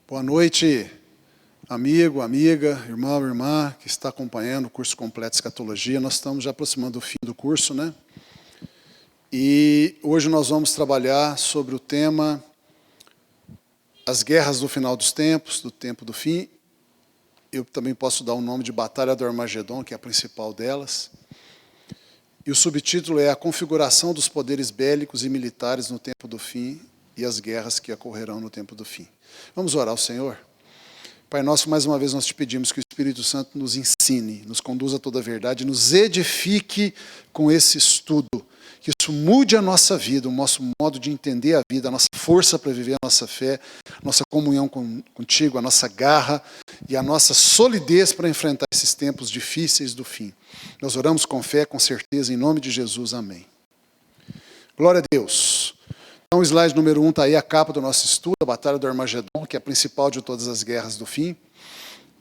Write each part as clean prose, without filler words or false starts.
Boa noite, amigo, amiga, irmão, irmã, que está acompanhando o curso completo de escatologia. Nós estamos já aproximando do fim do curso, né? E hoje nós vamos trabalhar sobre o tema as guerras do final dos tempos, do tempo do fim. Eu também posso dar o nome de Batalha do Armagedon, que é a principal delas. E o subtítulo é a configuração dos poderes bélicos e militares no tempo do fim e as guerras que ocorrerão no tempo do fim. Vamos orar ao Senhor? Pai nosso, mais uma vez nós te pedimos que o Espírito Santo nos ensine, nos conduza a toda a verdade, nos edifique com esse estudo, que isso mude a nossa vida, o nosso modo de entender a vida, a nossa força para viver a nossa fé, nossa comunhão contigo, a nossa garra e a nossa solidez para enfrentar esses tempos difíceis do fim. Nós oramos com fé, com certeza, em nome de Jesus. Amém. Glória a Deus. Então, o slide número 1 está aí, a capa do nosso estudo, a Batalha do Armagedon, que é a principal de todas as guerras do fim.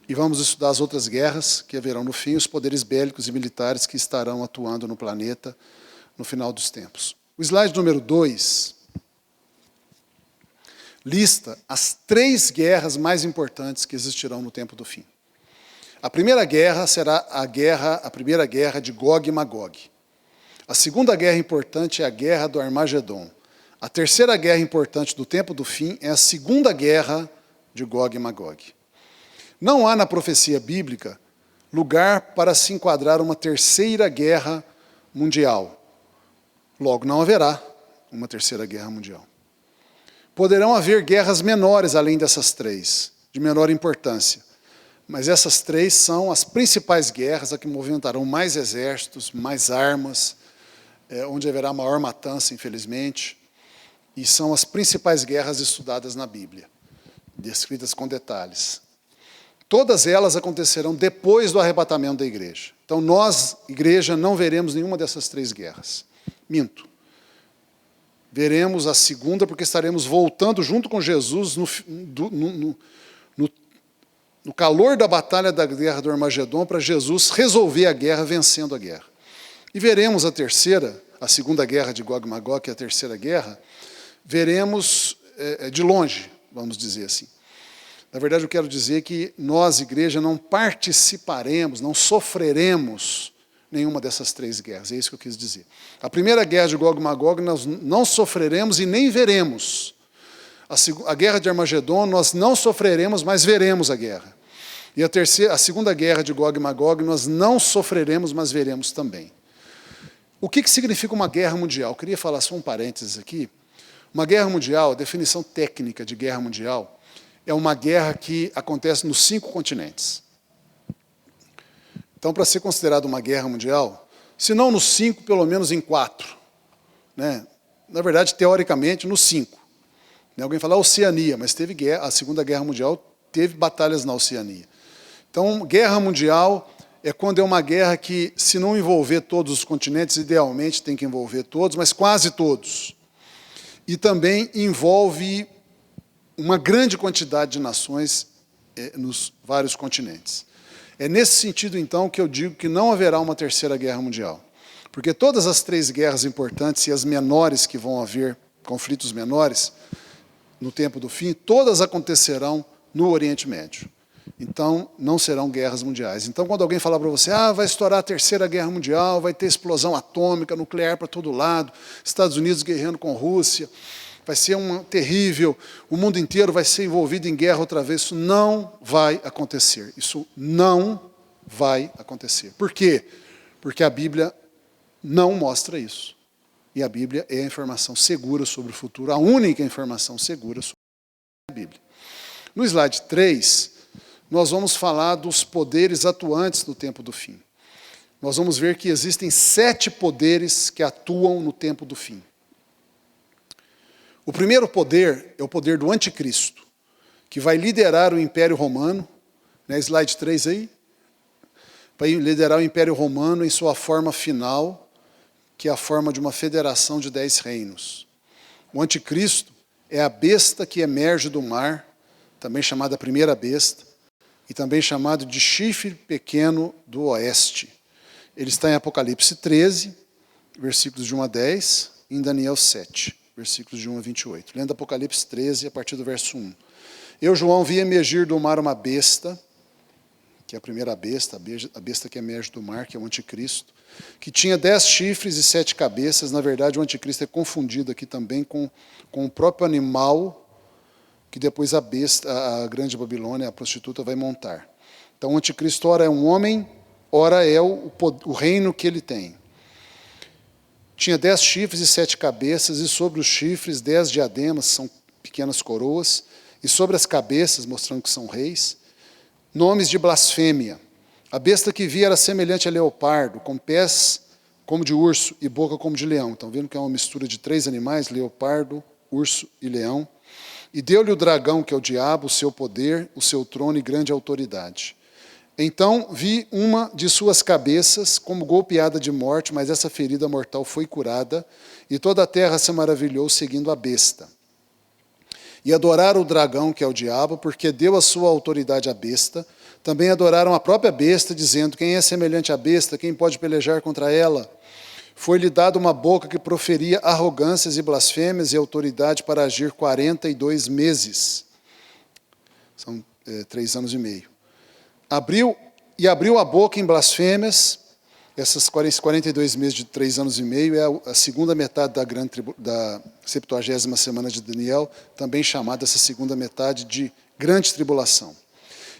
E vamos estudar as outras guerras que haverão no fim, os poderes bélicos e militares que estarão atuando no planeta no final dos tempos. O slide número 2 lista as 3 guerras mais importantes que existirão no tempo do fim. A primeira guerra será a primeira guerra de Gog e Magog. A segunda guerra importante é a guerra do Armagedon. A terceira guerra importante do tempo do fim é a segunda guerra de Gog e Magog. Não há na profecia bíblica lugar para se enquadrar uma terceira guerra mundial. Logo, não haverá uma terceira guerra mundial. Poderão haver guerras menores além dessas 3, de menor importância. Mas essas 3 são as principais guerras, a que movimentarão mais exércitos, mais armas, onde haverá maior matança, infelizmente. E são as principais guerras estudadas na Bíblia, descritas com detalhes. Todas elas acontecerão depois do arrebatamento da igreja. Então, nós, igreja, não veremos nenhuma dessas 3 guerras. Minto. Veremos a segunda, porque estaremos voltando junto com Jesus no calor da batalha da guerra do Armagedon, para Jesus resolver a guerra, vencendo a guerra. E veremos a terceira, a segunda guerra de Gog e Magog, que é a terceira guerra, veremos de longe, vamos dizer assim. Na verdade, eu quero dizer que nós, igreja, não participaremos, não sofreremos nenhuma dessas 3 guerras. É isso que eu quis dizer. A primeira guerra de Gog e Magog nós não sofreremos e nem veremos. A guerra de Armagedon nós não sofreremos, mas veremos a guerra. E a segunda guerra de Gog e Magog nós não sofreremos, mas veremos também. O que significa uma guerra mundial? Eu queria falar só um parênteses aqui. Uma guerra mundial, a definição técnica de guerra mundial, é uma guerra que acontece nos 5 continentes. Então, para ser considerada uma guerra mundial, se não nos 5, pelo menos em 4. Né? Na verdade, teoricamente, nos 5. Alguém fala Oceania, mas teve guerra, a Segunda Guerra Mundial teve batalhas na Oceania. Então, guerra mundial é quando é uma guerra que, se não envolver todos os continentes, idealmente tem que envolver todos, mas quase todos. E também envolve uma grande quantidade de nações nos vários continentes. É nesse sentido, então, que eu digo que não haverá uma terceira guerra mundial. Porque todas as 3 guerras importantes e as menores que vão haver, conflitos menores, no tempo do fim, todas acontecerão no Oriente Médio. Então, não serão guerras mundiais. Então, quando alguém falar para você, vai estourar a terceira guerra mundial, vai ter explosão atômica, nuclear para todo lado, Estados Unidos guerreando com a Rússia, vai ser terrível, o mundo inteiro vai ser envolvido em guerra outra vez. Isso não vai acontecer. Isso não vai acontecer. Por quê? Porque a Bíblia não mostra isso. E a Bíblia é a informação segura sobre o futuro, a única informação segura sobre a Bíblia. No slide 3, nós vamos falar dos poderes atuantes no tempo do fim. Nós vamos ver que existem 7 poderes que atuam no tempo do fim. O primeiro poder é o poder do anticristo, que vai liderar o Império Romano, né, slide 3 aí, vai liderar o Império Romano em sua forma final, que é a forma de uma federação de 10 reinos. O anticristo é a besta que emerge do mar, também chamada primeira besta, e também chamado de chifre pequeno do oeste. Ele está em Apocalipse 13, versículos de 1 a 10, e em Daniel 7, versículos de 1 a 28. Lendo Apocalipse 13, a partir do verso 1. Eu, João, vi emergir do mar uma besta, que é a primeira besta, a besta que emerge do mar, que é o anticristo, que tinha 10 chifres e 7 cabeças. Na verdade, o anticristo é confundido aqui também com o próprio animal que depois a besta, a grande Babilônia, a prostituta, vai montar. Então, o anticristo, ora é um homem, ora é o reino que ele tem. Tinha 10 chifres e 7 cabeças, e sobre os chifres 10 diademas, são pequenas coroas, e sobre as cabeças, mostrando que são reis, nomes de blasfêmia. A besta que vi era semelhante a leopardo, com pés como de urso e boca como de leão. Estão vendo que é uma mistura de 3 animais, leopardo, urso e leão. E deu-lhe o dragão, que é o diabo, o seu poder, o seu trono e grande autoridade. Então vi uma de suas cabeças como golpeada de morte, mas essa ferida mortal foi curada, e toda a terra se maravilhou seguindo a besta. E adoraram o dragão, que é o diabo, porque deu a sua autoridade à besta. Também adoraram a própria besta, dizendo: quem é semelhante à besta, quem pode pelejar contra ela? Foi-lhe dada uma boca que proferia arrogâncias e blasfêmias e autoridade para agir 42 meses. São 3 anos e meio. Abriu a boca em blasfêmias. Esses 42 meses de 3 anos e meio é a segunda metade da 70ª semana de Daniel, também chamada essa segunda metade de grande tribulação.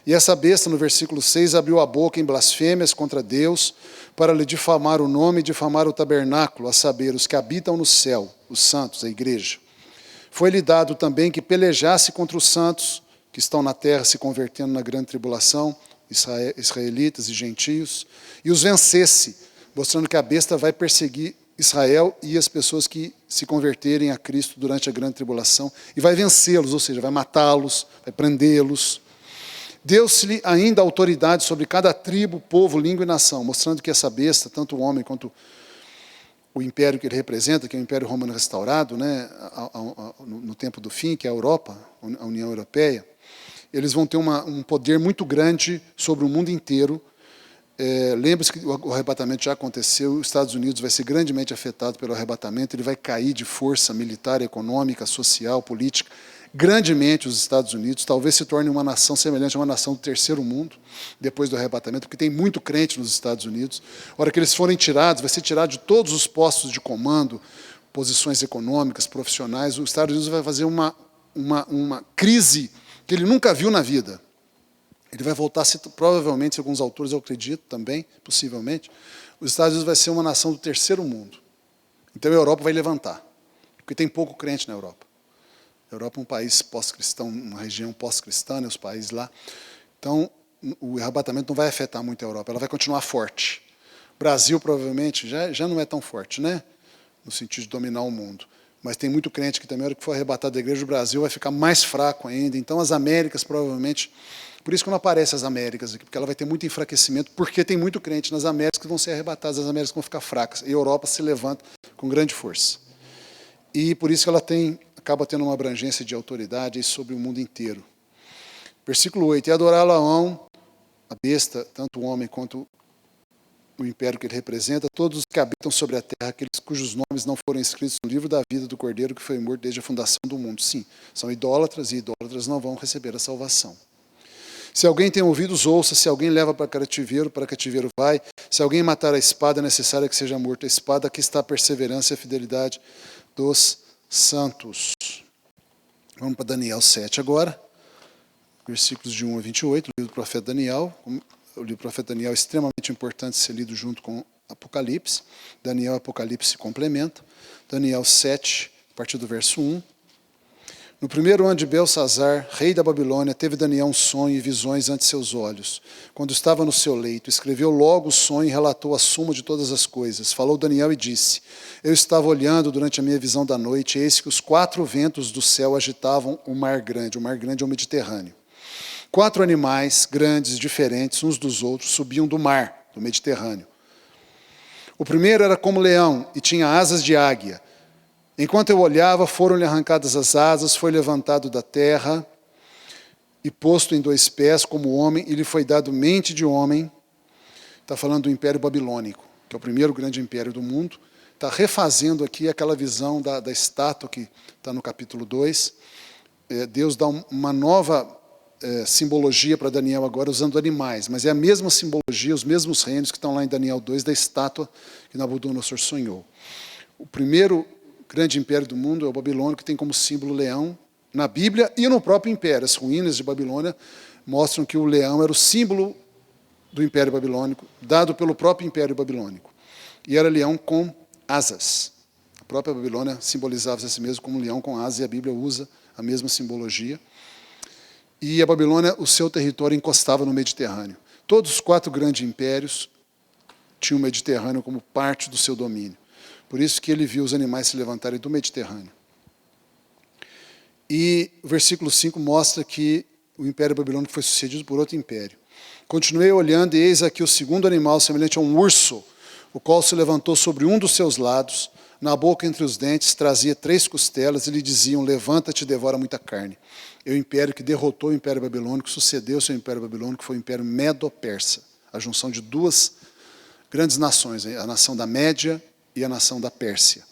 E essa besta, no versículo 6, abriu a boca em blasfêmias contra Deus, para lhe difamar o nome e difamar o tabernáculo, a saber, os que habitam no céu, os santos, a igreja. Foi-lhe dado também que pelejasse contra os santos que estão na terra se convertendo na grande tribulação, israelitas e gentios, e os vencesse, mostrando que a besta vai perseguir Israel e as pessoas que se converterem a Cristo durante a grande tribulação, e vai vencê-los, ou seja, vai matá-los, vai prendê-los. Deu-se-lhe ainda autoridade sobre cada tribo, povo, língua e nação, mostrando que essa besta, tanto o homem quanto o império que ele representa, que é o Império Romano restaurado, né, no tempo do fim, que é a Europa, a União Europeia, eles vão ter um poder muito grande sobre o mundo inteiro. Lembre-se que o arrebatamento já aconteceu, os Estados Unidos vai ser grandemente afetado pelo arrebatamento, ele vai cair de força militar, econômica, social, política, grandemente os Estados Unidos, talvez se torne uma nação semelhante a uma nação do terceiro mundo, depois do arrebatamento, porque tem muito crente nos Estados Unidos. A hora que eles forem tirados, vai ser tirado de todos os postos de comando, posições econômicas, profissionais, os Estados Unidos vai fazer uma crise que ele nunca viu na vida. Ele vai voltar a ser, provavelmente, alguns autores eu acredito também, possivelmente, os Estados Unidos vai ser uma nação do terceiro mundo. Então a Europa vai levantar, porque tem pouco crente na Europa. A Europa é um país pós-cristão, uma região pós-cristã, né, os países lá. Então, o arrebatamento não vai afetar muito a Europa, ela vai continuar forte. O Brasil, provavelmente, já não é tão forte, né? No sentido de dominar o mundo. Mas tem muito crente que também, na hora que for arrebatado da igreja, o Brasil vai ficar mais fraco ainda. Então, as Américas, provavelmente... Por isso que não aparecem as Américas aqui, porque ela vai ter muito enfraquecimento, porque tem muito crente nas Américas que vão ser arrebatadas, as Américas vão ficar fracas. E a Europa se levanta com grande força. E por isso que ela acaba tendo uma abrangência de autoridade sobre o mundo inteiro. Versículo 8. E adorá-la-ão, a besta, tanto o homem quanto o império que ele representa, todos os que habitam sobre a terra, aqueles cujos nomes não foram escritos no livro da vida do Cordeiro que foi morto desde a fundação do mundo. Sim, são idólatras e idólatras não vão receber a salvação. Se alguém tem ouvidos, ouça. Se alguém leva para cativeiro vai. Se alguém matar a espada, é necessário que seja morto a espada. Aqui está a perseverança e a fidelidade dos santos. Vamos para Daniel 7 agora. Versículos de 1 a 28, o livro do profeta Daniel. O livro do profeta Daniel é extremamente importante ser lido junto com Apocalipse. Daniel e Apocalipse se complementam. Daniel 7, a partir do verso 1. No primeiro ano de Belsazar, rei da Babilônia, teve Daniel um sonho e visões ante seus olhos. Quando estava no seu leito, escreveu logo o sonho e relatou a suma de todas as coisas. Falou Daniel e disse: eu estava olhando durante a minha visão da noite, e eis que os 4 ventos do céu agitavam o mar grande é o Mediterrâneo. 4 animais grandes, diferentes uns dos outros, subiam do mar, do Mediterrâneo. O primeiro era como leão e tinha asas de águia. Enquanto eu olhava, foram-lhe arrancadas as asas, foi levantado da terra e posto em 2 pés como homem, e lhe foi dado mente de homem. Está falando do Império Babilônico, que é o primeiro grande império do mundo. Está refazendo aqui aquela visão da estátua que está no capítulo 2. Deus dá uma nova simbologia para Daniel agora, usando animais, mas é a mesma simbologia, os mesmos reinos que estão lá em Daniel 2, da estátua que Nabucodonosor sonhou. O primeiro grande império do mundo é o babilônico, que tem como símbolo o leão na Bíblia e no próprio império. As ruínas de Babilônia mostram que o leão era o símbolo do Império Babilônico, dado pelo próprio Império Babilônico. E era leão com asas. A própria Babilônia simbolizava a si mesmo como um leão com asas, e a Bíblia usa a mesma simbologia. E a Babilônia, o seu território encostava no Mediterrâneo. Todos os 4 grandes impérios tinham o Mediterrâneo como parte do seu domínio. Por isso que ele viu os animais se levantarem do Mediterrâneo. E o versículo 5 mostra que o Império Babilônico foi sucedido por outro império. Continuei olhando, e eis aqui o segundo animal, semelhante a um urso, o qual se levantou sobre um dos seus lados, na boca entre os dentes trazia 3 costelas, e lhe diziam: levanta-te e devora muita carne. E o império que derrotou o Império Babilônico, sucedeu seu Império Babilônico, foi o Império Medo-Persa, a junção de 2 grandes nações, a nação da Média e a nação da Pérsia.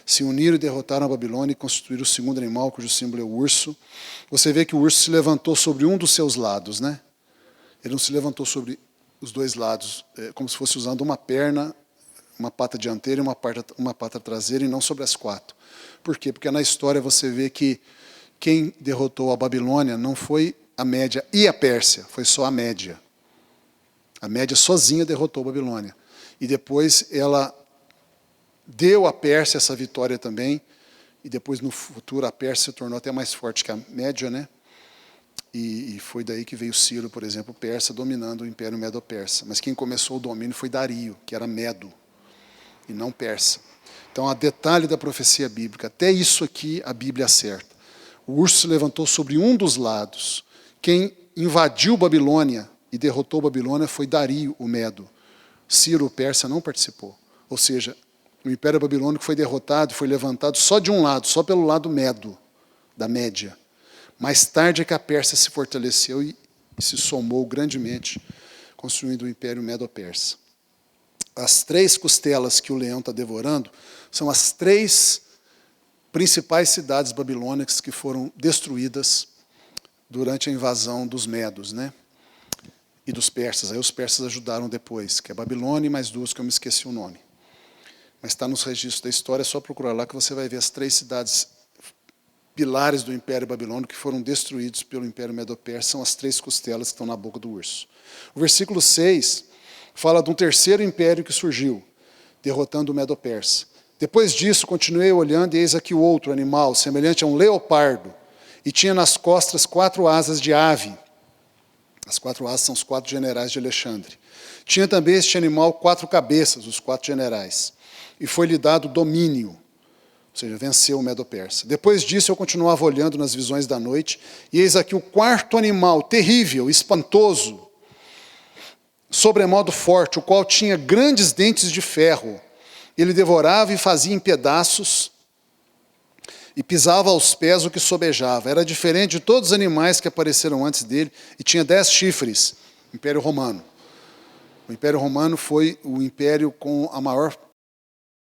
Se uniram e derrotaram a Babilônia e constituíram o segundo animal, cujo símbolo é o urso. Você vê que o urso se levantou sobre um dos seus lados, né? Ele não se levantou sobre os 2 lados, como se fosse usando uma perna, uma pata dianteira e uma pata traseira, e não sobre as 4. Por quê? Porque na história você vê que quem derrotou a Babilônia não foi a Média e a Pérsia, foi só a Média. A Média sozinha derrotou a Babilônia. E depois ela deu à Pérsia essa vitória também, e depois no futuro a Pérsia se tornou até mais forte que a Média, né? E foi daí que veio Ciro, por exemplo, persa, dominando o Império Medo-Persa. Mas quem começou o domínio foi Dario, que era Medo, e não persa. Então, a detalhe da profecia bíblica, até isso aqui a Bíblia acerta. O urso se levantou sobre um dos lados. Quem invadiu Babilônia e derrotou Babilônia foi Dario, o Medo. Ciro, o persa, não participou. Ou seja, o Império Babilônico foi derrotado, foi levantado só de um lado, só pelo lado Medo, da Média. Mais tarde é que a Pérsia se fortaleceu e se somou grandemente, construindo o Império Medo-Persa. As 3 costelas que o leão está devorando são as 3 principais cidades babilônicas que foram destruídas durante a invasão dos medos, né? E dos persas. Aí os persas ajudaram depois, que é Babilônia e mais 2 que eu me esqueci o nome. Mas está nos registros da história, é só procurar lá que você vai ver as 3 cidades pilares do Império Babilônico que foram destruídos pelo Império Medo-Persa, são as 3 costelas que estão na boca do urso. O versículo 6 fala de um terceiro império que surgiu, derrotando o Medo-Persa. Depois disso, continuei olhando, e eis aqui o outro animal, semelhante a um leopardo, e tinha nas costas 4 asas de ave. As 4 asas são os 4 generais de Alexandre. Tinha também este animal 4 cabeças, os 4 generais, e foi-lhe dado domínio, ou seja, venceu o Medo-Persa. Depois disso, eu continuava olhando nas visões da noite, e eis aqui o 4º animal, terrível, espantoso, sobremodo forte, o qual tinha grandes dentes de ferro. Ele devorava e fazia em pedaços, e pisava aos pés o que sobejava. Era diferente de todos os animais que apareceram antes dele, e tinha 10 chifres, Império Romano. O Império Romano foi o império com a maior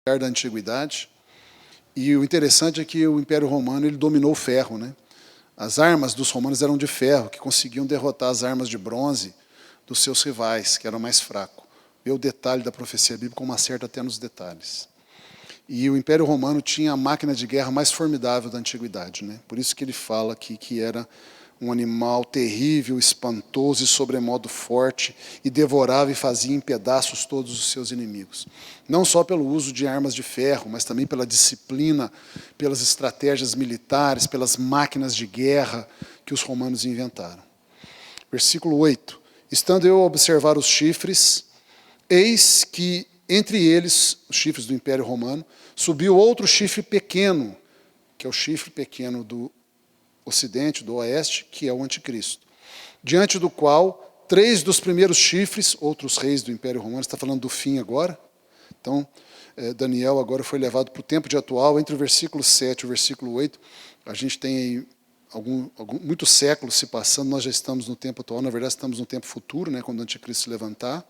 da antiguidade. E o interessante é que o Império Romano ele dominou o ferro, né? As armas dos romanos eram de ferro, que conseguiam derrotar as armas de bronze dos seus rivais, que eram mais fracos. Vê o detalhe da profecia bíblica, como acerta até nos detalhes. E o Império Romano tinha a máquina de guerra mais formidável da antiguidade, né? Por isso que ele fala aqui que era um animal terrível, espantoso e sobremodo forte, e devorava e fazia em pedaços todos os seus inimigos. Não só pelo uso de armas de ferro, mas também pela disciplina, pelas estratégias militares, pelas máquinas de guerra que os romanos inventaram. Versículo 8. Estando eu a observar os chifres, eis que entre eles, os chifres do Império Romano, subiu outro chifre pequeno, que é o chifre pequeno do Ocidente, do Oeste, que é o Anticristo, diante do qual 3 dos primeiros chifres, outros reis do Império Romano, está falando do fim agora. Então, Daniel agora foi levado para o tempo de atual, entre o versículo 7 e o versículo 8, a gente tem aí muitos séculos se passando, nós já estamos no tempo atual, na verdade estamos no tempo futuro, né, quando o Anticristo se levantar.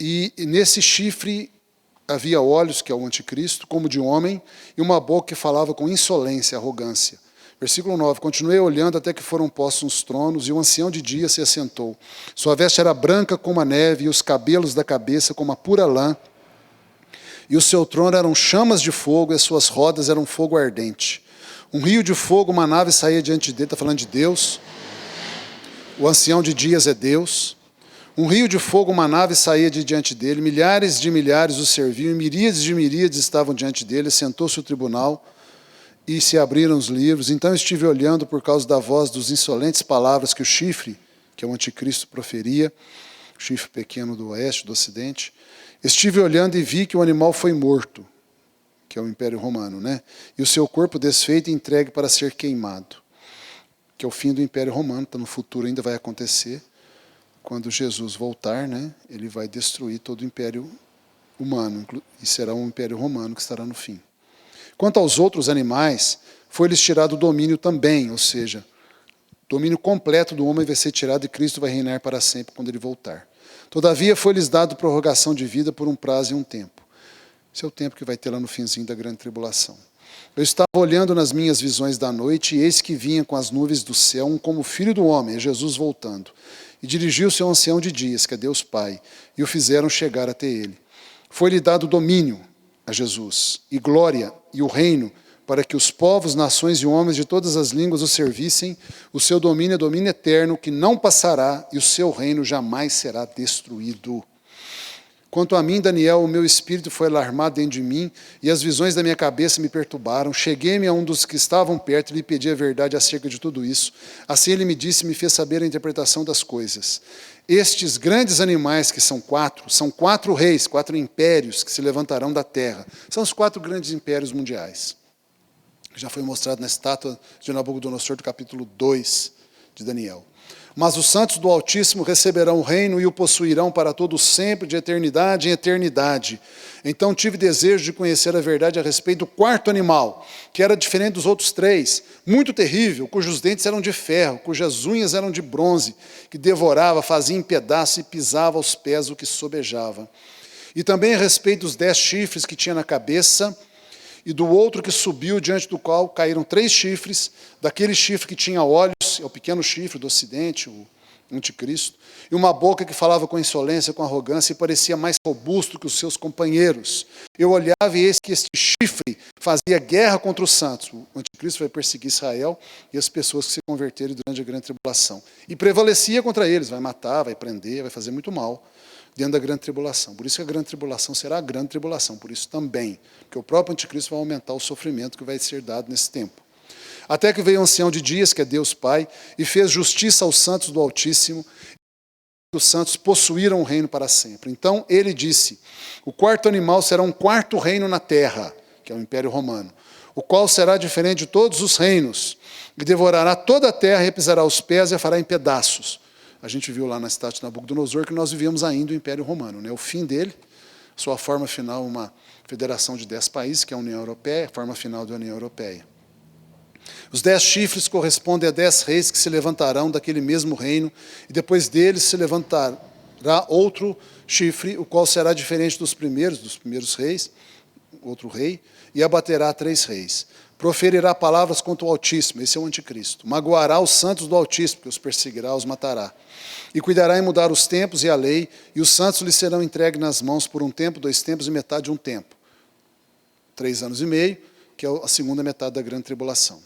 E nesse chifre havia olhos, que é o Anticristo, como de homem, e uma boca que falava com insolência, arrogância. Versículo 9. Continuei olhando até que foram postos uns tronos, e o ancião de dias se assentou. Sua veste era branca como a neve, e os cabelos da cabeça como a pura lã. E o seu trono eram chamas de fogo, e as suas rodas eram fogo ardente. Um rio de fogo, uma nave saía diante dele. Está falando de Deus. O ancião de dias é Deus. Um rio de fogo, uma nave saía de diante dele. Milhares de milhares o serviam, e miríades de miríades estavam diante dele. Sentou-se o tribunal, e se abriram os livros. Então estive olhando por causa da voz dos insolentes palavras que o chifre, que é o anticristo, proferia, o chifre pequeno do oeste, do ocidente. Estive olhando e vi que o animal foi morto, que é o Império Romano, né? E o seu corpo desfeito e entregue para ser queimado, que é o fim do Império Romano, está no futuro, ainda vai acontecer. Quando Jesus voltar, né, ele vai destruir todo o Império humano, e será um Império Romano que estará no fim. Quanto aos outros animais, foi-lhes tirado o domínio também, ou seja, o domínio completo do homem vai ser tirado e Cristo vai reinar para sempre quando ele voltar. Todavia foi-lhes dado prorrogação de vida por um prazo e um tempo. Esse é o tempo que vai ter lá no finzinho da grande tribulação. Eu estava olhando nas minhas visões da noite, e eis que vinha com as nuvens do céu um como filho do homem, é Jesus voltando. E dirigiu-se ao ancião de dias, que é Deus Pai, e o fizeram chegar até ele. Foi-lhe dado domínio a Jesus, e glória, e o reino, para que os povos, nações e homens de todas as línguas o servissem. O seu domínio é domínio eterno, que não passará, e o seu reino jamais será destruído. Quanto a mim, Daniel, o meu espírito foi alarmado dentro de mim, e as visões da minha cabeça me perturbaram. Cheguei-me a um dos que estavam perto e lhe pedi a verdade acerca de tudo isso. Assim ele me disse e me fez saber a interpretação das coisas. Estes grandes animais, que são quatro reis, 4 impérios que se levantarão da terra. São os 4 grandes impérios mundiais. Já foi mostrado na estátua de Nabucodonosor, do capítulo 2 de Daniel. Mas os santos do Altíssimo receberão o reino e o possuirão para todo sempre, de eternidade em eternidade. Então tive desejo de conhecer a verdade a respeito do 4º animal, que era diferente dos outros 3, muito terrível, cujos dentes eram de ferro, cujas unhas eram de bronze, que devorava, fazia em pedaços e pisava aos pés o que sobejava. E também a respeito dos 10 chifres que tinha na cabeça, e do outro que subiu, diante do qual caíram 3 chifres, daquele chifre que tinha olhos, é o pequeno chifre do ocidente, o anticristo, e uma boca que falava com insolência, com arrogância, e parecia mais robusto que os seus companheiros. Eu olhava e eis que este chifre fazia guerra contra os santos. O anticristo vai perseguir Israel e as pessoas que se converteram durante a grande tribulação. E prevalecia contra eles, vai matar, vai prender, vai fazer muito mal dentro da grande tribulação. Por isso que a grande tribulação será a grande tribulação, por isso também, porque o próprio anticristo vai aumentar o sofrimento que vai ser dado nesse tempo. Até que veio o ancião de dias, que é Deus Pai, e fez justiça aos santos do Altíssimo, e os santos possuíram o reino para sempre. Então ele disse, o 4º animal será um 4º reino na terra, que é o Império Romano, o qual será diferente de todos os reinos, e devorará toda a terra, e pisará os pés e a fará em pedaços. A gente viu lá na estátua de Nabucodonosor que nós vivemos ainda o Império Romano, né? O fim dele, sua forma final, uma federação de 10 países, que é a União Europeia, a forma final da União Europeia. Os 10 chifres correspondem a 10 reis que se levantarão daquele mesmo reino, e depois deles se levantará outro chifre, o qual será diferente dos primeiros reis, outro rei, e abaterá 3 reis. Proferirá palavras contra o Altíssimo, esse é o anticristo. Magoará os santos do Altíssimo, que os perseguirá, os matará. E cuidará em mudar os tempos e a lei, e os santos lhe serão entregues nas mãos por um tempo, 2 tempos e metade de um tempo. 3 anos e meio, que é a segunda metade da grande tribulação.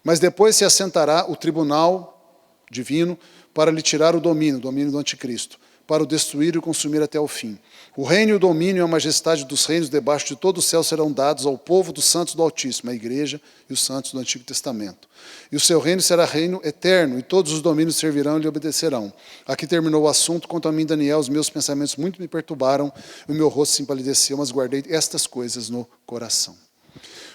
Mas depois se assentará o tribunal divino para lhe tirar o domínio do anticristo, para o destruir e consumir até o fim. O reino e o domínio e a majestade dos reinos debaixo de todo o céu serão dados ao povo dos santos do Altíssimo, a igreja e os santos do Antigo Testamento. E o seu reino será reino eterno, e todos os domínios servirão e lhe obedecerão. Aqui terminou o assunto. Quanto a mim, Daniel, os meus pensamentos muito me perturbaram, o meu rosto se empalideceu, mas guardei estas coisas no coração.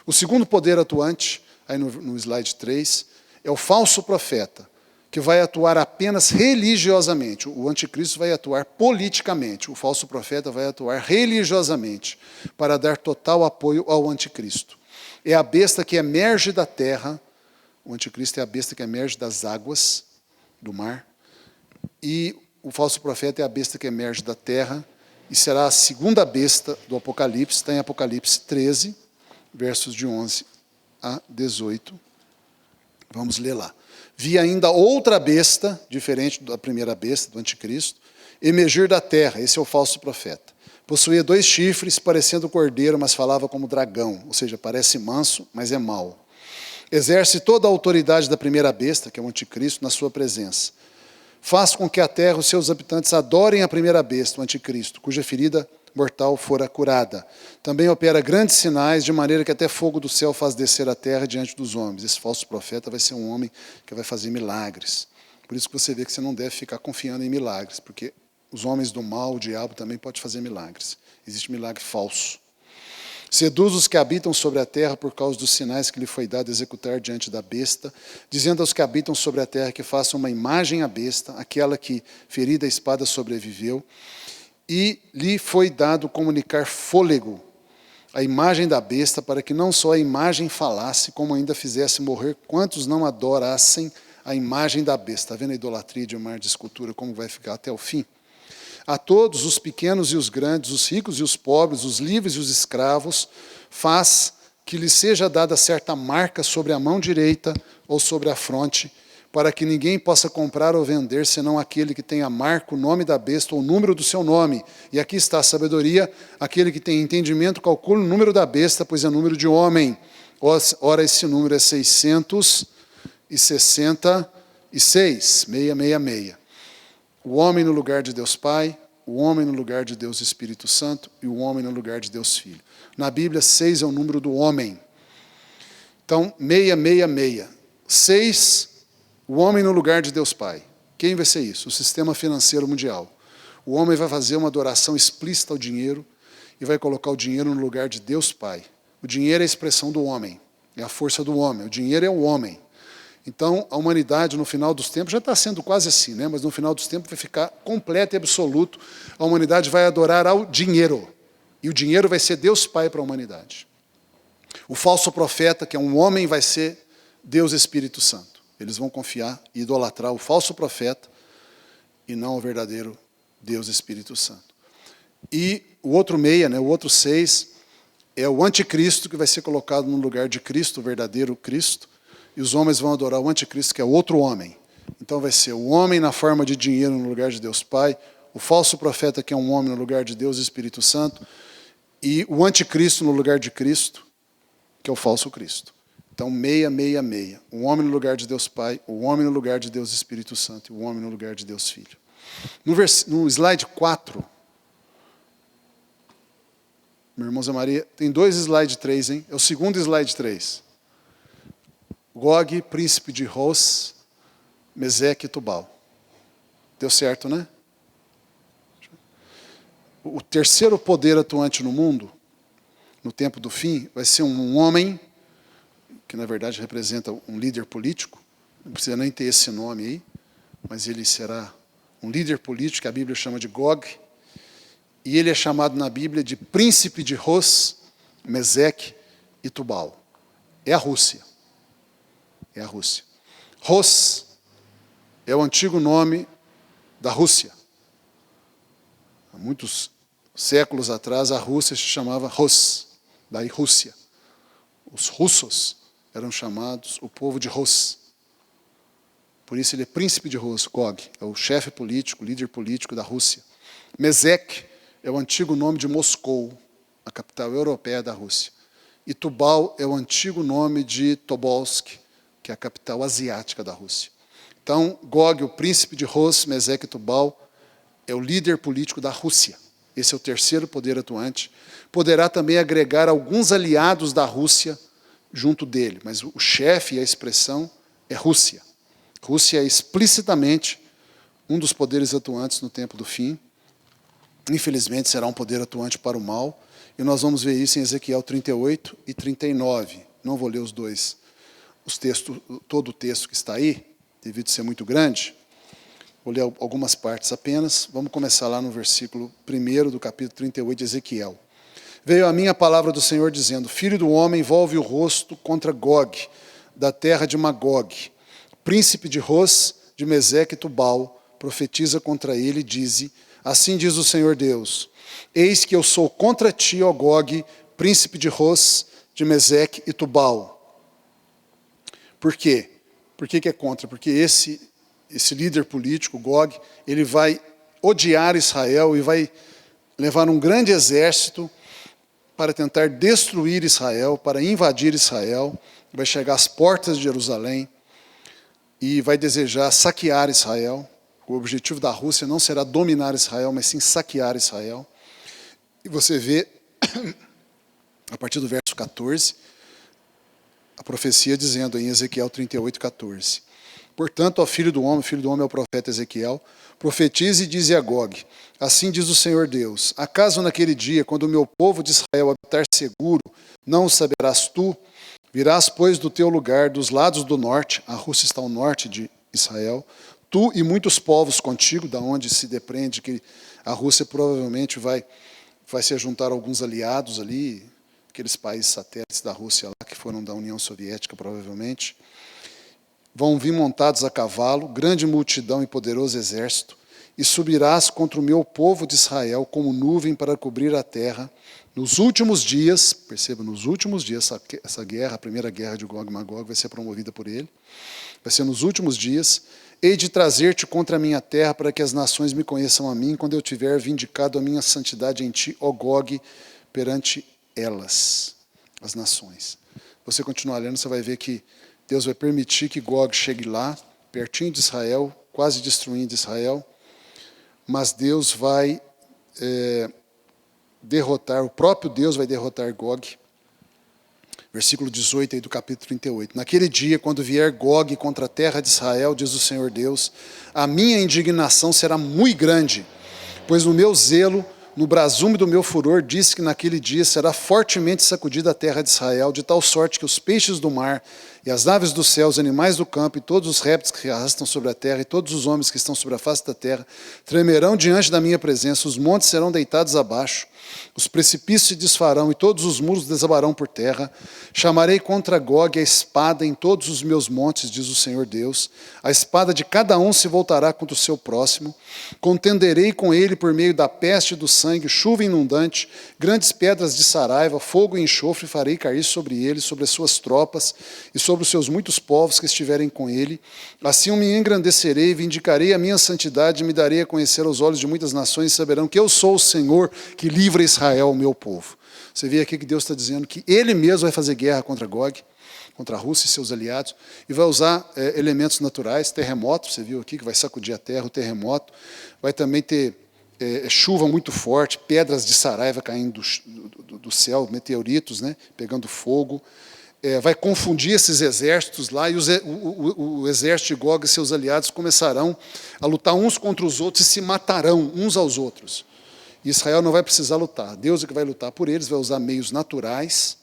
O segundo poder atuante, aí no slide 3, é o falso profeta, que vai atuar apenas religiosamente. O anticristo vai atuar politicamente. O falso profeta vai atuar religiosamente, para dar total apoio ao anticristo. É a besta que emerge da terra, o anticristo é a besta que emerge das águas, do mar, e o falso profeta é a besta que emerge da terra, e será a segunda besta do Apocalipse, está em Apocalipse 13, versos de 11 a 18, Vamos ler lá. Vi ainda outra besta, diferente da primeira besta, do anticristo, emergir da terra, esse é o falso profeta. Possuía 2 chifres, parecendo cordeiro, mas falava como dragão, ou seja, parece manso, mas é mau. Exerce toda a autoridade da primeira besta, que é o anticristo, na sua presença. Faz com que a terra e os seus habitantes adorem a primeira besta, o anticristo, cuja ferida mortal fora curada. Também opera grandes sinais, de maneira que até fogo do céu faz descer a terra diante dos homens. Esse falso profeta vai ser um homem que vai fazer milagres. Por isso que você vê que você não deve ficar confiando em milagres, porque os homens do mal, o diabo, também pode fazer milagres. Existe milagre falso. Seduz os que habitam sobre a terra por causa dos sinais que lhe foi dado executar diante da besta, dizendo aos que habitam sobre a terra que façam uma imagem à besta, aquela que, ferida a espada, sobreviveu, e lhe foi dado comunicar fôlego, a imagem da besta, para que não só a imagem falasse, como ainda fizesse morrer quantos não adorassem a imagem da besta. Está vendo a idolatria de uma arte de escultura, como vai ficar até o fim? A todos, os pequenos e os grandes, os ricos e os pobres, os livres e os escravos, faz que lhe seja dada certa marca sobre a mão direita ou sobre a fronte, para que ninguém possa comprar ou vender, senão aquele que tem a marca, o nome da besta ou o número do seu nome. E aqui está a sabedoria, aquele que tem entendimento, calcula o número da besta, pois é número de homem. Ora, esse número é 666, 666. O homem no lugar de Deus Pai, o homem no lugar de Deus Espírito Santo e o homem no lugar de Deus Filho. Na Bíblia, 6 é o número do homem. Então, 666. 6, o homem no lugar de Deus Pai. Quem vai ser isso? O sistema financeiro mundial. O homem vai fazer uma adoração explícita ao dinheiro e vai colocar o dinheiro no lugar de Deus Pai. O dinheiro é a expressão do homem, é a força do homem. O dinheiro é o homem. Então, a humanidade, no final dos tempos, já está sendo quase assim, né? Mas no final dos tempos vai ficar completo e absoluto. A humanidade vai adorar ao dinheiro. E o dinheiro vai ser Deus Pai para a humanidade. O falso profeta, que é um homem, vai ser Deus Espírito Santo. Eles vão confiar e idolatrar o falso profeta e não o verdadeiro Deus Espírito Santo. E o outro 6, né, o outro 6, é o anticristo, que vai ser colocado no lugar de Cristo, o verdadeiro Cristo. E os homens vão adorar o anticristo, que é outro homem. Então vai ser o homem na forma de dinheiro no lugar de Deus Pai, o falso profeta, que é um homem no lugar de Deus Espírito Santo, e o anticristo no lugar de Cristo, que é o falso Cristo. Então, 666. O homem no lugar de Deus Pai, o homem no lugar de Deus Espírito Santo e o homem no lugar de Deus Filho. No slide 4, meu irmão Zé Maria, tem 2 slide 3, hein? É o segundo slide 3. Gog, príncipe de Ros, Meseque e Tubal. Deu certo, né? O terceiro poder atuante no mundo, no tempo do fim, vai ser um homem, que na verdade representa um líder político, não precisa nem ter esse nome aí, mas ele será um líder político, que a Bíblia chama de Gog, e ele é chamado na Bíblia de príncipe de Ros, Meseque e Tubal. É a Rússia. É a Rússia. Ros é o antigo nome da Rússia. Há muitos séculos atrás, a Rússia se chamava Ros, daí Rússia. Os russos eram chamados o povo de Ros. Por isso ele é príncipe de Ros, Gog, é o chefe político, líder político da Rússia. Mesec é o antigo nome de Moscou, a capital europeia da Rússia. E Tubal é o antigo nome de Tobolsk, que é a capital asiática da Rússia. Então, Gog, o príncipe de Ros, Meseque e Tubal, é o líder político da Rússia. Esse é o terceiro poder atuante. Poderá também agregar alguns aliados da Rússia junto dele, mas o chefe e a expressão é Rússia. Rússia é explicitamente um dos poderes atuantes no tempo do fim. Infelizmente, será um poder atuante para o mal. E nós vamos ver isso em Ezequiel 38 e 39. Não vou ler os textos, todo o texto que está aí, devido ser muito grande. Vou ler algumas partes apenas. Vamos começar lá no versículo 1 do capítulo 38 de Ezequiel. Veio a mim a palavra do Senhor dizendo: Filho do homem, volve o rosto contra Gog, da terra de Magog, príncipe de Ros, de Meseque e Tubal, profetiza contra ele e dize: Assim diz o Senhor Deus: Eis que eu sou contra ti, ó Gog, príncipe de Ros, de Meseque e Tubal. Por quê? Por que é contra? Porque esse líder político, Gog, ele vai odiar Israel e vai levar um grande exército para tentar destruir Israel, para invadir Israel, vai chegar às portas de Jerusalém e vai desejar saquear Israel. O objetivo da Rússia não será dominar Israel, mas sim saquear Israel. E você vê, a partir do verso 14, a profecia dizendo em Ezequiel 38, 14. Portanto, ó filho do homem é o profeta Ezequiel, profetize e dize a Gog, assim diz o Senhor Deus, acaso naquele dia, quando o meu povo de Israel habitar seguro, não o saberás tu? Virás, pois, do teu lugar, dos lados do norte, a Rússia está ao norte de Israel, tu e muitos povos contigo, da onde se depreende que a Rússia provavelmente vai se juntar a alguns aliados ali, aqueles países satélites da Rússia lá, que foram da União Soviética, provavelmente, vão vir montados a cavalo, grande multidão e poderoso exército, e subirás contra o meu povo de Israel como nuvem para cobrir a terra. Nos últimos dias, perceba, nos últimos dias, essa guerra, a primeira guerra de Gog e Magog, vai ser promovida por ele, vai ser nos últimos dias, hei de trazer-te contra a minha terra para que as nações me conheçam a mim, quando eu tiver vindicado a minha santidade em ti, ó Gog, perante elas, as nações. Você continuar lendo, você vai ver que Deus vai permitir que Gog chegue lá, pertinho de Israel, quase destruindo Israel, mas Deus vai derrotar, o próprio Deus vai derrotar Gog. Versículo 18 aí do capítulo 38. Naquele dia, quando vier Gog contra a terra de Israel, diz o Senhor Deus, a minha indignação será muito grande, pois no meu zelo, no brasume do meu furor, disse que naquele dia será fortemente sacudida a terra de Israel, de tal sorte que os peixes do mar, e as aves do céu, os animais do campo, e todos os répteis que arrastam sobre a terra, e todos os homens que estão sobre a face da terra, tremerão diante da minha presença, os montes serão deitados abaixo, os precipícios se desfarão, e todos os muros desabarão por terra. Chamarei contra Gog a espada em todos os meus montes, diz o Senhor Deus. A espada de cada um se voltará contra o seu próximo. Contenderei com ele por meio da peste e do sangue, chuva inundante, grandes pedras de saraiva, fogo e enxofre farei cair sobre ele, sobre as suas tropas e sobre os seus muitos povos que estiverem com ele. Assim eu me engrandecerei, vindicarei a minha santidade e me darei a conhecer aos olhos de muitas nações e saberão que eu sou o Senhor que livra Israel, o meu povo. Você vê aqui que Deus está dizendo que Ele mesmo vai fazer guerra contra Gog, contra a Rússia e seus aliados, e vai usar elementos naturais, terremoto, você viu aqui que vai sacudir a terra, o terremoto, vai também ter chuva muito forte, pedras de saraiva caindo do céu, meteoritos, né, pegando fogo, vai confundir esses exércitos lá, e o exército de Gog e seus aliados começarão a lutar uns contra os outros e se matarão uns aos outros. Israel não vai precisar lutar, Deus é que vai lutar por eles, vai usar meios naturais.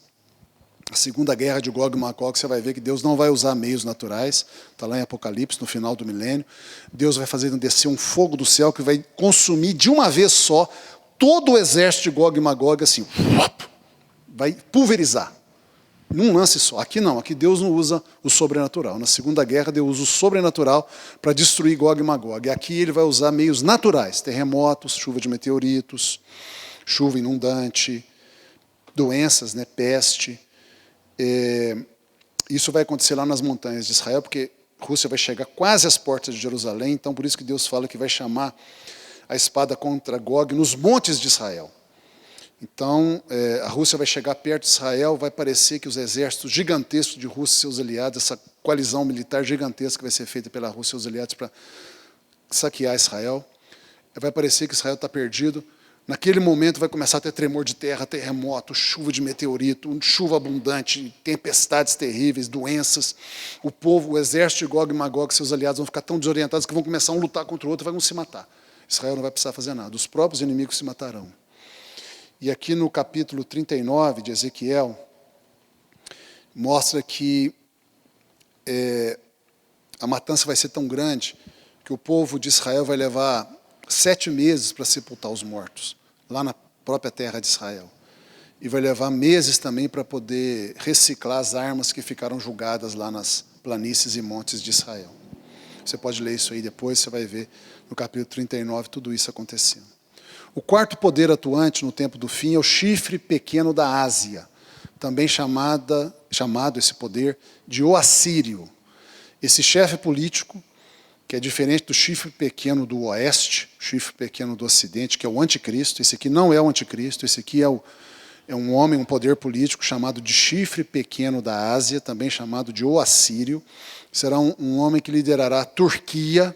A segunda guerra de Gog e Magog, você vai ver que Deus não vai usar meios naturais, está lá em Apocalipse, no final do milênio. Deus vai fazer descer um fogo do céu que vai consumir de uma vez só todo o exército de Gog e Magog, assim, vai pulverizar. Num lance só. Aqui não, aqui Deus não usa o sobrenatural. Na segunda guerra, Deus usa o sobrenatural para destruir Gog e Magog. E aqui ele vai usar meios naturais, terremotos, chuva de meteoritos, chuva inundante, doenças, né, peste. Isso vai acontecer lá nas montanhas de Israel, porque a Rússia vai chegar quase às portas de Jerusalém, então por isso que Deus fala que vai chamar a espada contra Gog nos montes de Israel. Então, a Rússia vai chegar perto de Israel, vai parecer que os exércitos gigantescos de Rússia e seus aliados, essa coalizão militar gigantesca que vai ser feita pela Rússia e seus aliados para saquear Israel, vai parecer que Israel está perdido. Naquele momento vai começar a ter tremor de terra, terremoto, chuva de meteorito, chuva abundante, tempestades terríveis, doenças. O povo, o exército de Gog e Magog, seus aliados vão ficar tão desorientados que vão começar a lutar contra o outro e vão se matar. Israel não vai precisar fazer nada, os próprios inimigos se matarão. E aqui no capítulo 39 de Ezequiel, mostra que a matança vai ser tão grande que o povo de Israel vai levar 7 meses para sepultar os mortos, lá na própria terra de Israel. E vai levar meses também para poder reciclar as armas que ficaram julgadas lá nas planícies e montes de Israel. Você pode ler isso aí depois, você vai ver no capítulo 39 tudo isso acontecendo. O quarto poder atuante no tempo do fim é o chifre pequeno da Ásia, também chamado esse poder de o Assírio. Esse chefe político, que é diferente do chifre pequeno do oeste, chifre pequeno do ocidente, que é o anticristo. Esse aqui não é o anticristo, esse aqui é um homem, um poder político chamado de chifre pequeno da Ásia, também chamado de o Assírio. Será um homem que liderará a Turquia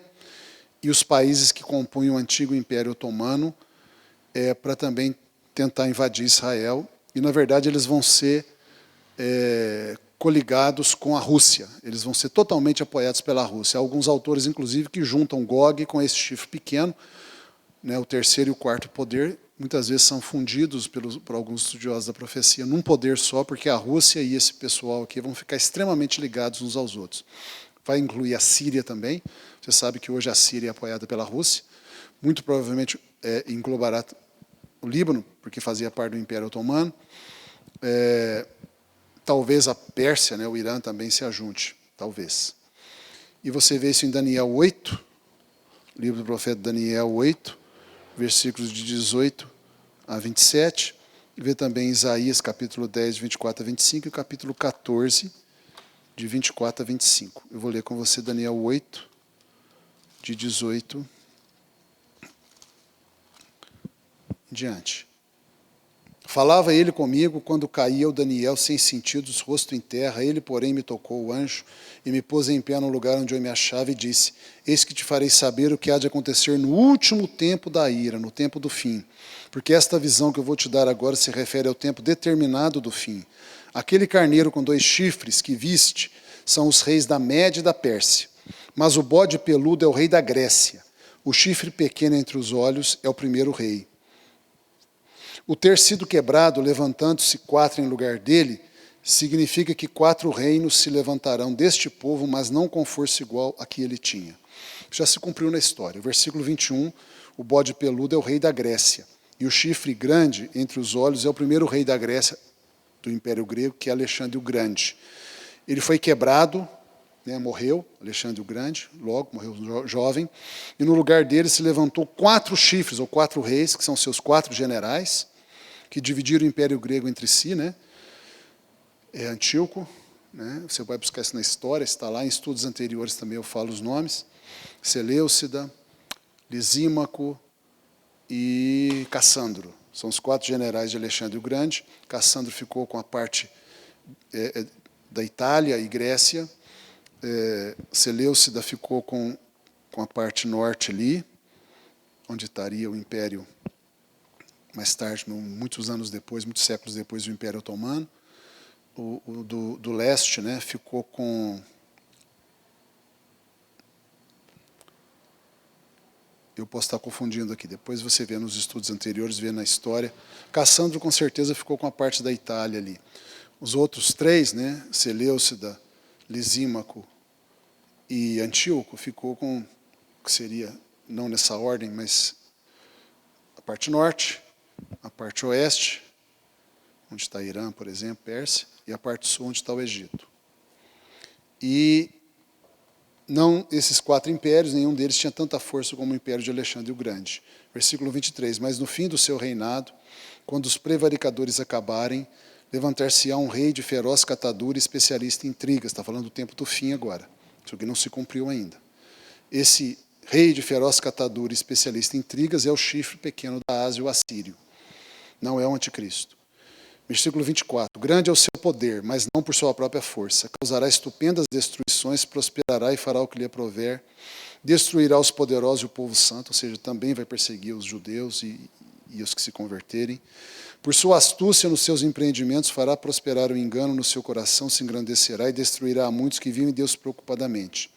e os países que compunham o antigo Império Otomano, para também tentar invadir Israel. E, na verdade, eles vão ser coligados com a Rússia. Eles vão ser totalmente apoiados pela Rússia. Há alguns autores, inclusive, que juntam Gog com esse chifre pequeno, né, o terceiro e o quarto poder, muitas vezes são fundidos por alguns estudiosos da profecia num poder só, porque a Rússia e esse pessoal aqui vão ficar extremamente ligados uns aos outros. Vai incluir a Síria também. Você sabe que hoje a Síria é apoiada pela Rússia. Muito provavelmente englobará o Líbano, porque fazia parte do Império Otomano. Talvez a Pérsia, né, o Irã também se ajunte, talvez. E você vê isso em Daniel 8, livro do profeta Daniel 8, versículos de 18 a 27, e vê também Isaías, capítulo 10, 24 a 25, e o capítulo 14, de 24 a 25. Eu vou ler com você Daniel 8, de 18 em diante. Falava ele comigo quando caía o Daniel sem sentidos, rosto em terra. Ele, porém, me tocou o anjo e me pôs em pé no lugar onde eu me achava e disse: Eis que te farei saber o que há de acontecer no último tempo da ira, no tempo do fim. Porque esta visão que eu vou te dar agora se refere ao tempo determinado do fim. Aquele carneiro com 2 chifres que viste são os reis da Média e da Pérsia. Mas o bode peludo é o rei da Grécia. O chifre pequeno entre os olhos é o primeiro rei. O ter sido quebrado, levantando-se 4 em lugar dele, significa que 4 reinos se levantarão deste povo, mas não com força igual a que ele tinha. Já se cumpriu na história. O versículo 21, o bode peludo é o rei da Grécia. E o chifre grande entre os olhos é o primeiro rei da Grécia, do Império Grego, que é Alexandre o Grande. Ele foi quebrado, né, morreu, Alexandre o Grande, logo, morreu jovem, e no lugar dele se levantou 4 chifres, ou 4 reis, que são seus 4 generais, que dividiram o Império Grego entre si, né? Antíoco, né? Você vai buscar isso na história, está lá em estudos anteriores também eu falo os nomes, Seleucida, Lisímaco e Cassandro. São os 4 generais de Alexandre o Grande. Cassandro ficou com a parte da Itália e Grécia, Seleucida ficou com a parte norte ali, onde estaria o Império. Mais tarde, muitos anos depois, muitos séculos depois, o Império Otomano. O do leste, né, ficou com... Eu posso estar confundindo aqui, depois você vê nos estudos anteriores, vê na história. Cassandro, com certeza, ficou com a parte da Itália ali. Os outros 3, né, Seleucida, Lisímaco e Antíoco, ficou com, que seria, não nessa ordem, mas a parte norte, a parte oeste, onde está Irã, por exemplo, Pérsia, e a parte sul, onde está o Egito. E não esses 4 impérios, nenhum deles tinha tanta força como o império de Alexandre o Grande. Versículo 23, mas no fim do seu reinado, quando os prevaricadores acabarem, levantar-se-á um rei de feroz catadura e especialista em intrigas. Está falando do tempo do fim agora, isso aqui não se cumpriu ainda. Esse rei de feroz catadura e especialista em intrigas é o chifre pequeno da Ásia, o Assírio. Não é o anticristo. Versículo 24. Grande é o seu poder, mas não por sua própria força. Causará estupendas destruições, prosperará e fará o que lhe aprover. Destruirá os poderosos e o povo santo, ou seja, também vai perseguir os judeus e os que se converterem. Por sua astúcia nos seus empreendimentos, fará prosperar o engano no seu coração, se engrandecerá e destruirá a muitos que vivem Deus preocupadamente.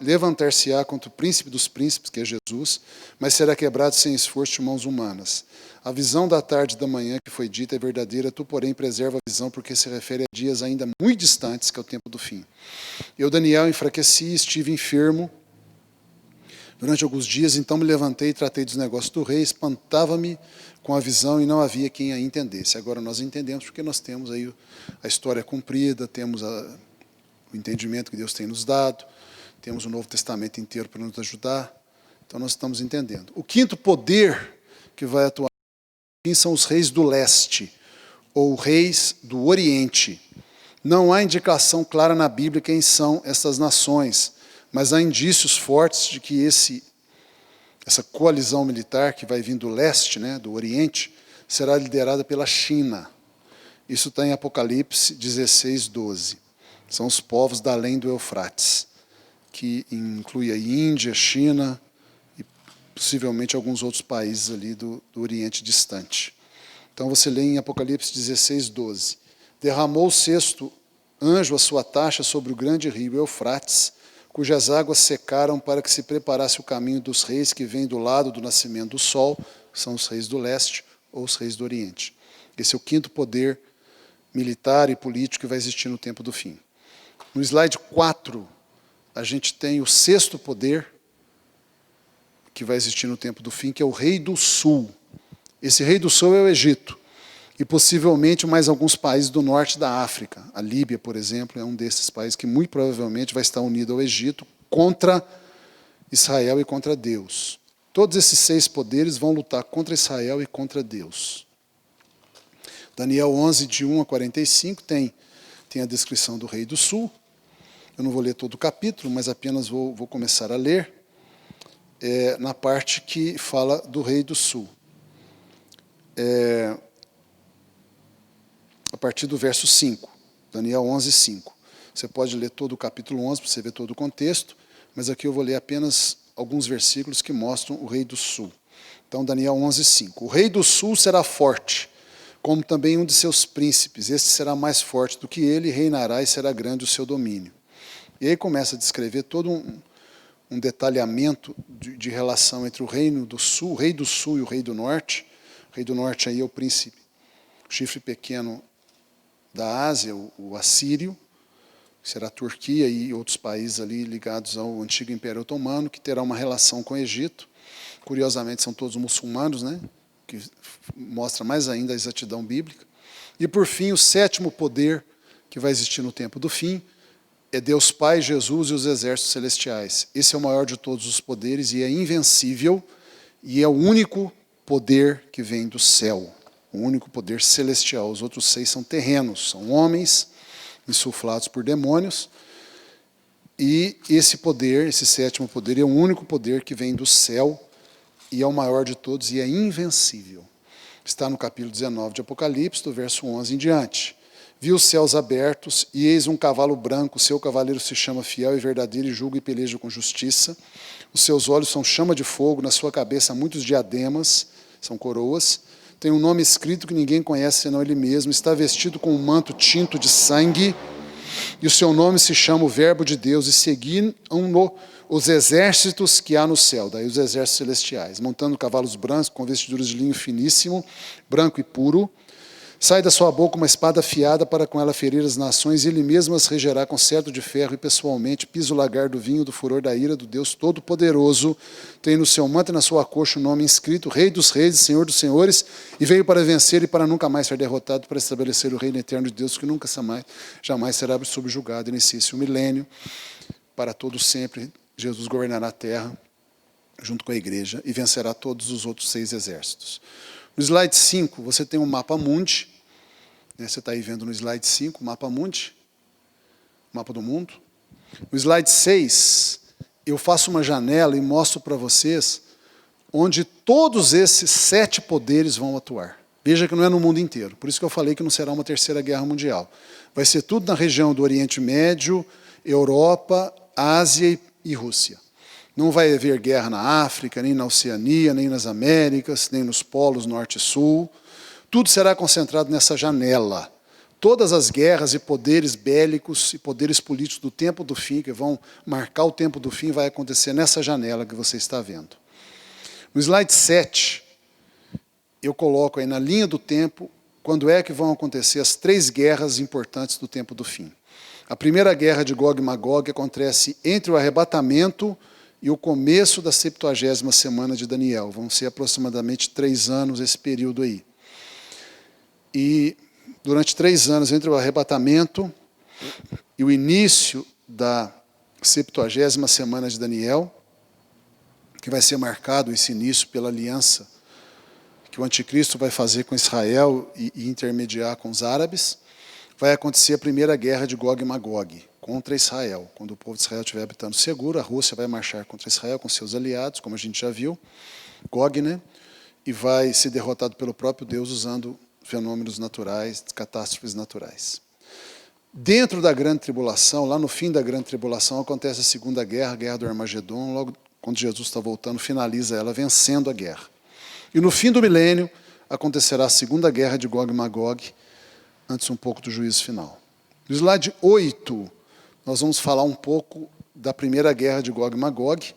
Levantar-se-á contra o príncipe dos príncipes, que é Jesus, mas será quebrado sem esforço de mãos humanas. A visão da tarde e da manhã que foi dita é verdadeira, tu, porém, preserva a visão, porque se refere a dias ainda muito distantes, que é o tempo do fim. Eu, Daniel, enfraqueci, estive enfermo durante alguns dias, então me levantei e tratei dos negócios do rei, espantava-me com a visão e não havia quem a entendesse. Agora nós entendemos porque nós temos aí a história cumprida, temos o entendimento que Deus tem nos dado, temos o Novo Testamento inteiro para nos ajudar, então nós estamos entendendo. O quinto poder que vai atuar são os reis do leste, ou reis do oriente. Não há indicação clara na Bíblia quem são essas nações, mas há indícios fortes de que essa coalizão militar que vai vir do leste, né, do Oriente, será liderada pela China. Isso está em Apocalipse 16, 12. São os povos da além do Eufrates, que inclui a Índia, China e possivelmente alguns outros países ali do Oriente distante. Então você lê em Apocalipse 16, 12. Derramou o sexto anjo a sua taxa sobre o grande rio Eufrates, cujas águas secaram para que se preparasse o caminho dos reis que vêm do lado do nascimento do sol, são os reis do leste ou os reis do Oriente. Esse é o quinto poder militar e político que vai existir no tempo do fim. No slide 4, a gente tem o sexto poder que vai existir no tempo do fim, que é o rei do sul. Esse rei do sul é o Egito, e possivelmente mais alguns países do norte da África. A Líbia, por exemplo, é um desses países que muito provavelmente vai estar unido ao Egito contra Israel e contra Deus. Todos esses 6 poderes vão lutar contra Israel e contra Deus. Daniel 11, de 1 a 45, tem a descrição do rei do sul. Eu não vou ler todo o capítulo, mas apenas vou começar a ler na parte que fala do rei do sul. A partir do verso 5, Daniel 11, 5. Você pode ler todo o capítulo 11 para você ver todo o contexto, mas aqui eu vou ler apenas alguns versículos que mostram o rei do sul. Então, Daniel 11, 5. O rei do sul será forte, como também um de seus príncipes. Este será mais forte do que ele, reinará e será grande o seu domínio. E aí começa a descrever todo um detalhamento de relação entre o reino do sul, o rei do sul e o rei do norte. O rei do norte aí é o príncipe, o chifre pequeno da Ásia, o assírio, que será a Turquia e outros países ali ligados ao antigo Império Otomano, que terá uma relação com o Egito. Curiosamente, são todos muçulmanos, né? Que mostra mais ainda a exatidão bíblica. E, por fim, o sétimo poder que vai existir no tempo do fim é Deus Pai, Jesus e os exércitos celestiais. Esse é o maior de todos os poderes e é invencível, e é o único poder que vem do céu. O único poder celestial. Os outros 6 são terrenos, são homens insuflados por demônios. E esse poder, esse sétimo poder, é o único poder que vem do céu e é o maior de todos e é invencível. Está no capítulo 19 de Apocalipse, do verso 11 em diante. Vi os céus abertos e eis um cavalo branco, seu cavaleiro se chama Fiel e Verdadeiro e julga e peleja com justiça. Os seus olhos são chama de fogo, na sua cabeça há muitos diademas, são coroas. Tem um nome escrito que ninguém conhece senão ele mesmo. Está vestido com um manto tinto de sangue. E o seu nome se chama o Verbo de Deus. E seguiam-no os exércitos que há no céu. Daí os exércitos celestiais. Montando cavalos brancos com vestiduras de linho finíssimo, branco e puro. Sai da sua boca uma espada afiada para com ela ferir as nações, e ele mesmo as regerá com cetro de ferro, e pessoalmente pisa o lagar do vinho do furor da ira do Deus Todo-Poderoso. Tem no seu manto e na sua coxa o nome inscrito, Rei dos Reis e Senhor dos Senhores, e veio para vencer e para nunca mais ser derrotado, para estabelecer o reino eterno de Deus, que nunca jamais será subjugado. Inicia-se o milênio, para todos sempre, Jesus governará a terra, junto com a igreja, e vencerá todos os outros 6 exércitos. No slide 5, você tem um mapa mundi. Você está aí vendo no slide 5, mapa mundi, mapa do mundo. No slide 6, eu faço uma janela e mostro para vocês onde todos esses 7 poderes vão atuar. Veja que não é no mundo inteiro. Por isso que eu falei que não será uma terceira guerra mundial. Vai ser tudo na região do Oriente Médio, Europa, Ásia e Rússia. Não vai haver guerra na África, nem na Oceania, nem nas Américas, nem nos polos norte e sul. Tudo será concentrado nessa janela. Todas as guerras e poderes bélicos e poderes políticos do tempo do fim, que vão marcar o tempo do fim, vai acontecer nessa janela que você está vendo. No slide 7, eu coloco aí na linha do tempo quando é que vão acontecer as 3 guerras importantes do tempo do fim. A primeira guerra de Gog e Magog acontece entre o arrebatamento e o começo da 70ª semana de Daniel. Vão ser aproximadamente 3 anos esse período aí. E durante 3 anos, entre o arrebatamento e o início da 70ª semana de Daniel, que vai ser marcado esse início pela aliança que o anticristo vai fazer com Israel e intermediar com os árabes, vai acontecer a primeira guerra de Gog e Magog contra Israel. Quando o povo de Israel estiver habitando seguro, a Rússia vai marchar contra Israel com seus aliados, como a gente já viu, Gog, né? E vai ser derrotado pelo próprio Deus usando fenômenos naturais, catástrofes naturais. Dentro da grande tribulação, lá no fim da grande tribulação, acontece a segunda guerra, a guerra do Armagedon, logo quando Jesus está voltando, finaliza ela vencendo a guerra. E no fim do milênio, acontecerá a segunda guerra de Gog e Magog, antes um pouco do juízo final. No slide 8, nós vamos falar um pouco da primeira guerra de Gog e Magog.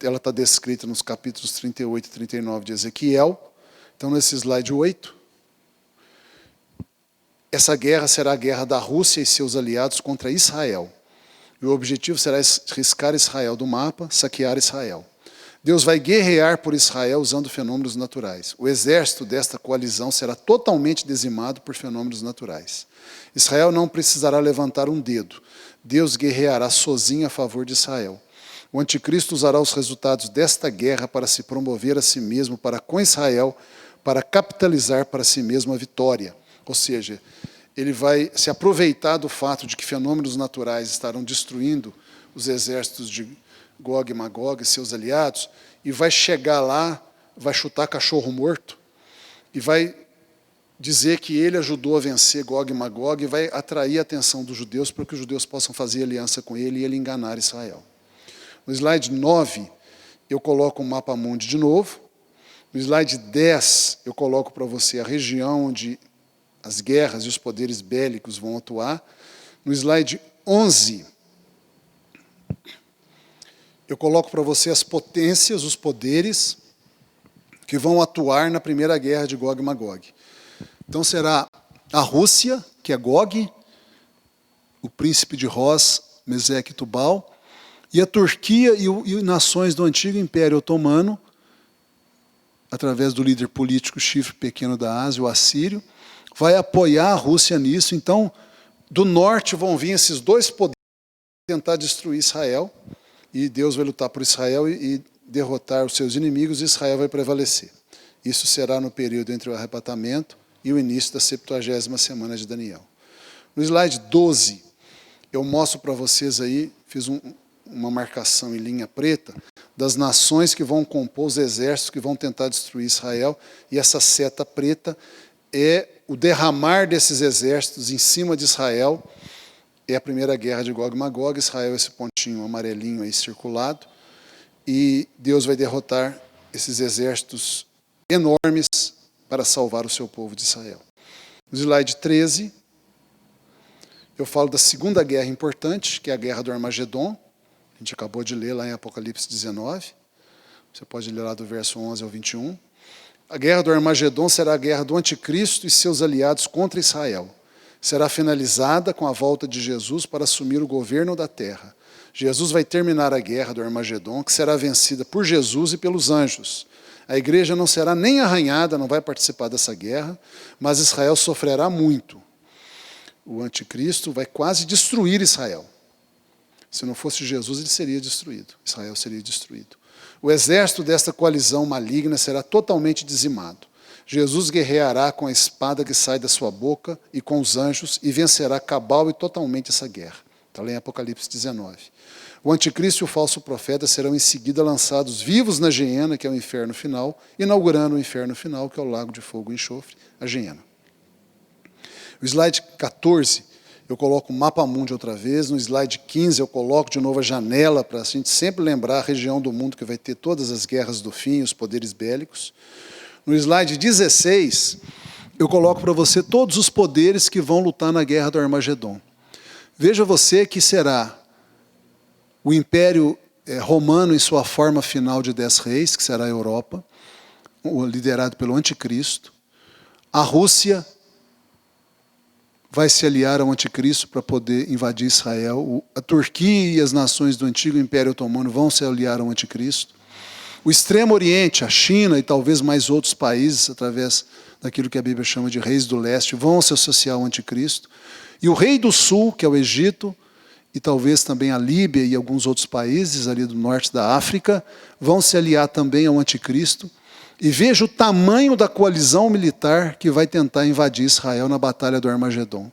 Ela está descrita nos capítulos 38 e 39 de Ezequiel. Então, nesse slide 8, essa guerra será a guerra da Rússia e seus aliados contra Israel. E o objetivo será riscar Israel do mapa, saquear Israel. Deus vai guerrear por Israel usando fenômenos naturais. O exército desta coalizão será totalmente dizimado por fenômenos naturais. Israel não precisará levantar um dedo. Deus guerreará sozinho a favor de Israel. O anticristo usará os resultados desta guerra para se promover a si mesmo, para com Israel, para capitalizar para si mesmo a vitória. Ou seja, ele vai se aproveitar do fato de que fenômenos naturais estarão destruindo os exércitos de Gog e Magog e seus aliados, e vai chegar lá, vai chutar cachorro morto, e vai dizer que ele ajudou a vencer Gog e Magog, e vai atrair a atenção dos judeus para que os judeus possam fazer aliança com ele e ele enganar Israel. No slide 9, eu coloco o mapa mundi de novo. No slide 10, eu coloco para você a região onde as guerras e os poderes bélicos vão atuar. No slide 11, eu coloco para você as potências, os poderes que vão atuar na primeira guerra de Gog e Magog. Então será a Rússia, que é Gog, o príncipe de Ross, Meseque e Tubal, e a Turquia e nações do antigo Império Otomano, através do líder político Chifre Pequeno da Ásia, o Assírio, vai apoiar a Rússia nisso. Então, do norte vão vir esses dois poderes tentar destruir Israel, e Deus vai lutar por Israel e derrotar os seus inimigos, e Israel vai prevalecer. Isso será no período entre o arrebatamento e o início da 70ª semana de Daniel. No slide 12, eu mostro para vocês aí, fiz uma marcação em linha preta, das nações que vão compor os exércitos que vão tentar destruir Israel, e essa seta preta é o derramar desses exércitos em cima de Israel. É a primeira guerra de Gog e Magog. Israel, esse pontinho amarelinho aí circulado, e Deus vai derrotar esses exércitos enormes para salvar o seu povo de Israel. No slide 13, eu falo da segunda guerra importante, que é a guerra do Armagedon. A gente acabou de ler lá em Apocalipse 19. Você pode ler lá do verso 11 ao 21. A guerra do Armagedon será a guerra do anticristo e seus aliados contra Israel. Será finalizada com a volta de Jesus para assumir o governo da terra. Jesus vai terminar a guerra do Armagedon, que será vencida por Jesus e pelos anjos. A igreja não será nem arranhada, não vai participar dessa guerra, mas Israel sofrerá muito. O anticristo vai quase destruir Israel. Se não fosse Jesus, ele seria destruído. Israel seria destruído. O exército desta coalizão maligna será totalmente dizimado. Jesus guerreará com a espada que sai da sua boca e com os anjos, e vencerá cabal e totalmente essa guerra. Está lá em Apocalipse 19. O anticristo e o falso profeta serão em seguida lançados vivos na Geena, que é o inferno final, inaugurando o inferno final, que é o lago de fogo e enxofre, a Geena. O slide 14, eu coloco o mapa mundi outra vez. No slide 15, eu coloco de novo a janela, para a gente sempre lembrar a região do mundo que vai ter todas as guerras do fim, os poderes bélicos. No slide 16, eu coloco para você todos os poderes que vão lutar na guerra do Armagedon. Veja você que será o Império Romano em sua forma final de 10 reis, que será a Europa, liderado pelo Anticristo. A Rússia vai se aliar ao Anticristo para poder invadir Israel. A Turquia e as nações do antigo Império Otomano vão se aliar ao Anticristo. O Extremo Oriente, a China e talvez mais outros países, através daquilo que a Bíblia chama de reis do leste, vão se associar ao Anticristo. E o rei do sul, que é o Egito, e talvez também a Líbia e alguns outros países ali do norte da África, vão se aliar também ao Anticristo. E veja o tamanho da coalizão militar que vai tentar invadir Israel na Batalha do Armagedon.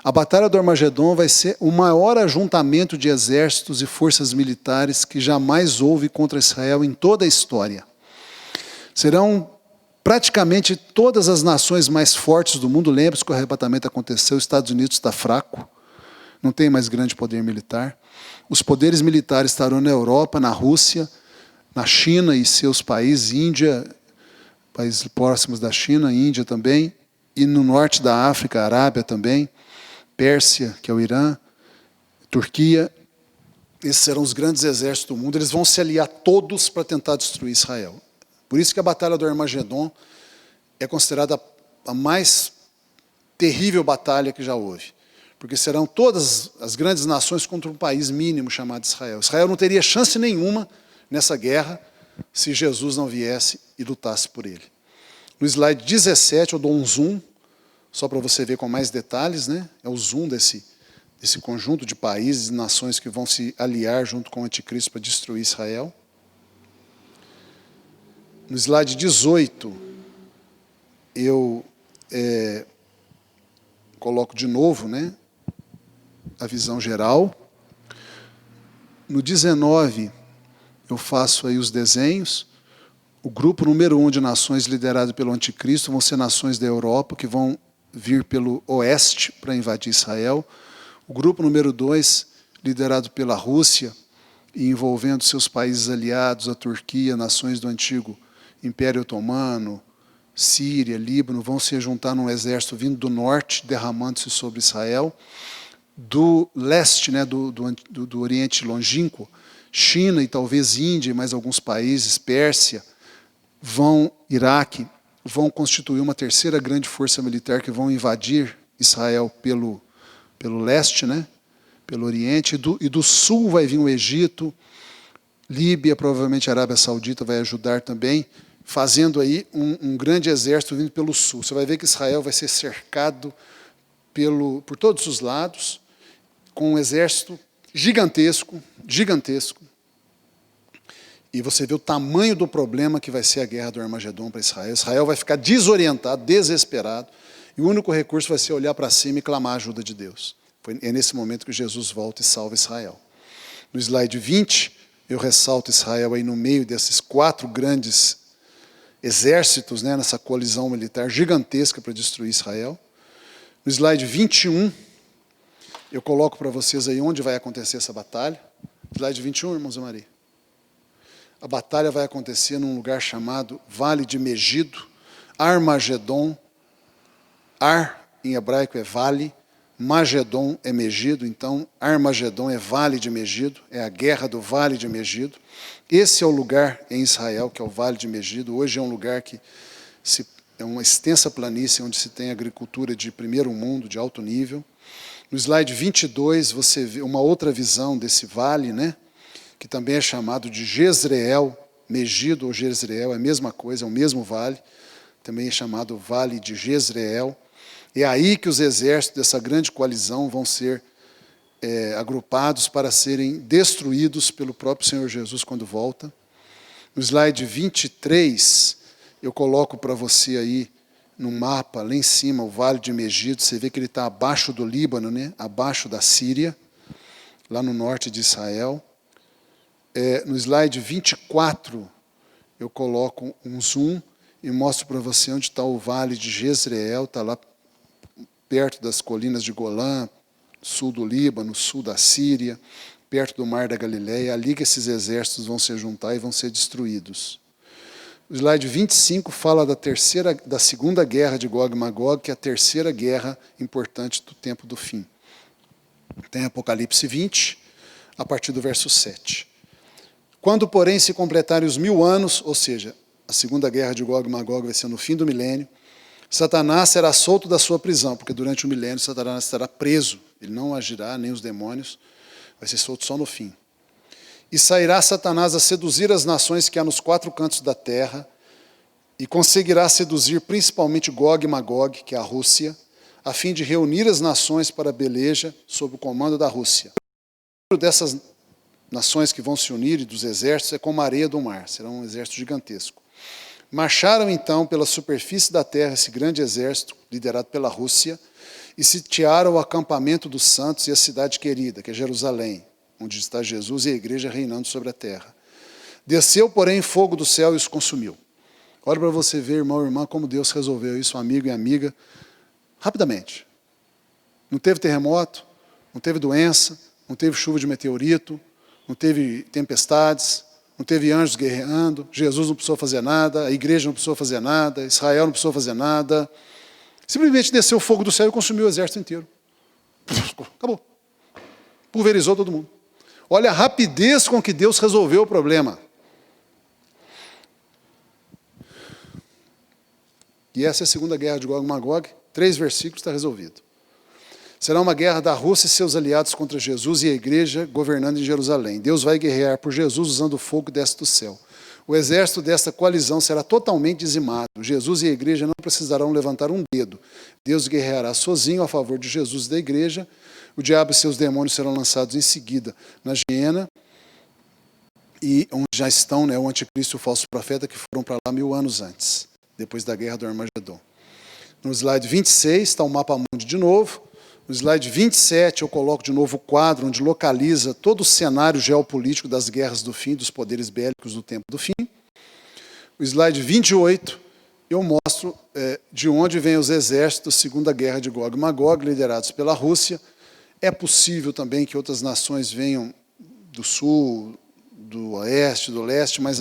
A Batalha do Armagedon vai ser o maior ajuntamento de exércitos e forças militares que jamais houve contra Israel em toda a história. Serão praticamente todas as nações mais fortes do mundo. Lembre-se que o arrebatamento aconteceu, os Estados Unidos está fraco, não tem mais grande poder militar. Os poderes militares estarão na Europa, na Rússia, na China e seus países, Índia, países próximos da China, Índia também, e no norte da África, Arábia também, Pérsia, que é o Irã, Turquia. Esses serão os grandes exércitos do mundo. Eles vão se aliar todos para tentar destruir Israel. Por isso que a Batalha do Armagedon é considerada a mais terrível batalha que já houve. Porque serão todas as grandes nações contra um país mínimo chamado Israel. Israel não teria chance nenhuma nessa guerra se Jesus não viesse e lutasse por ele. No slide 17 eu dou um zoom, só para você ver com mais detalhes, né? É o zoom desse conjunto de países e nações que vão se aliar junto com o anticristo para destruir Israel. No slide 18, eu coloco de novo, né, a visão geral. No 19, eu faço aí os desenhos. O grupo número 1 de nações liderado pelo anticristo vão ser nações da Europa, que vão vir pelo oeste para invadir Israel. O grupo número 2, liderado pela Rússia, e envolvendo seus países aliados, a Turquia, nações do antigo Império Otomano, Síria, Líbano, vão se juntar num exército vindo do norte, derramando-se sobre Israel. Do leste, né, do Oriente Longínquo, China e talvez Índia e mais alguns países, Pérsia, Iraque, vão constituir uma terceira grande força militar que vão invadir Israel pelo leste, né, pelo Oriente, e do sul vai vir o Egito, Líbia, provavelmente a Arábia Saudita vai ajudar também, fazendo aí um grande exército vindo pelo sul. Você vai ver que Israel vai ser cercado por todos os lados, com um exército gigantesco, e você vê o tamanho do problema que vai ser a guerra do Armagedon para Israel. Israel vai ficar desorientado, desesperado, e o único recurso vai ser olhar para cima e clamar a ajuda de Deus. É nesse momento que Jesus volta e salva Israel. No slide 20, eu ressalto Israel aí no meio desses 4 grandes exércitos, né, nessa coalizão militar gigantesca para destruir Israel. No slide 21, eu coloco para vocês aí onde vai acontecer essa batalha. Slide 21, irmãos e Maria. A batalha vai acontecer num lugar chamado Vale de Megido, Armagedon. Ar, em hebraico, é vale. Magedon é Megido, então Armagedon é Vale de Megido, é a guerra do Vale de Megido. Esse é o lugar em Israel, que é o Vale de Megido. Hoje é um lugar que é uma extensa planície, onde se tem agricultura de primeiro mundo, de alto nível. No slide 22, você vê uma outra visão desse vale, né, que também é chamado de Jezreel. Megido ou Jezreel é a mesma coisa, é o mesmo vale. Também é chamado Vale de Jezreel. É aí que os exércitos dessa grande coalizão vão ser agrupados para serem destruídos pelo próprio Senhor Jesus quando volta. No slide 23, eu coloco para você aí, no mapa, lá em cima, o Vale de Megido. Você vê que ele está abaixo do Líbano, né? Abaixo da Síria, lá no norte de Israel. No slide 24, eu coloco um zoom e mostro para você onde está o Vale de Jezreel. Está lá perto das colinas de Golã, sul do Líbano, sul da Síria, perto do Mar da Galileia. Ali que esses exércitos vão se juntar e vão ser destruídos. O slide 25 fala da segunda guerra de Gog e Magog, que é a terceira guerra importante do tempo do fim. Tem Apocalipse 20, a partir do verso 7. Quando, porém, se completarem os 1000 anos, ou seja, a segunda guerra de Gog e Magog vai ser no fim do milênio, Satanás será solto da sua prisão, porque durante o milênio Satanás estará preso. Ele não agirá, nem os demônios, vai ser solto só no fim. E sairá Satanás a seduzir as nações que há nos 4 cantos da terra, e conseguirá seduzir principalmente Gog e Magog, que é a Rússia, a fim de reunir as nações para a peleja sob o comando da Rússia. O número dessas nações que vão se unir e dos exércitos é como a areia do mar, será um exército gigantesco. Marcharam então pela superfície da terra esse grande exército, liderado pela Rússia, e sitiaram o acampamento dos santos e a cidade querida, que é Jerusalém, onde está Jesus e a igreja reinando sobre a terra. Desceu, porém, fogo do céu e os consumiu. Olha para você ver, irmão e irmã, como Deus resolveu isso, amigo e amiga, rapidamente. Não teve terremoto, não teve doença, não teve chuva de meteorito, não teve tempestades, não teve anjos guerreando, Jesus não precisou fazer nada, a igreja não precisou fazer nada, Israel não precisou fazer nada. Simplesmente desceu o fogo do céu e consumiu o exército inteiro. Acabou. Pulverizou todo mundo. Olha a rapidez com que Deus resolveu o problema. E essa é a segunda guerra de Gog e Magog. 3 versículos, está resolvido. Será uma guerra da Rússia e seus aliados contra Jesus e a igreja governando em Jerusalém. Deus vai guerrear por Jesus usando o fogo que desce do céu. O exército desta coalizão será totalmente dizimado. Jesus e a igreja não precisarão levantar um dedo. Deus guerreará sozinho a favor de Jesus e da igreja. O diabo e seus demônios serão lançados em seguida na Geena, e onde já estão, o anticristo e o falso profeta, que foram para lá 1000 anos antes, depois da guerra do Armagedon. No slide 26 está o mapa mundi de novo. No slide 27 eu coloco de novo o quadro onde localiza todo o cenário geopolítico das guerras do fim, dos poderes bélicos do tempo do fim. O slide 28 eu mostro de onde vêm os exércitos da Segunda Guerra de Gog e Magog, liderados pela Rússia. É possível também que outras nações venham do sul, do oeste, do leste, mas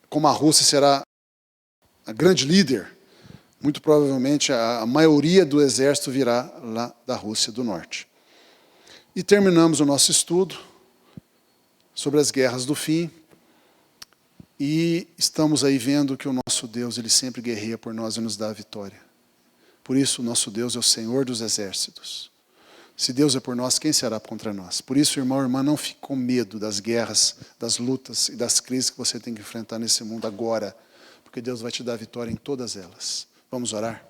como a Rússia será a grande líder, muito provavelmente a maioria do exército virá lá da Rússia do norte. E terminamos o nosso estudo sobre as guerras do fim. E estamos aí vendo que o nosso Deus, Ele sempre guerreia por nós e nos dá a vitória. Por isso, o nosso Deus é o Senhor dos exércitos. Se Deus é por nós, quem será contra nós? Por isso, irmão e irmã, não fique com medo das guerras, das lutas e das crises que você tem que enfrentar nesse mundo agora, porque Deus vai te dar a vitória em todas elas. Vamos orar?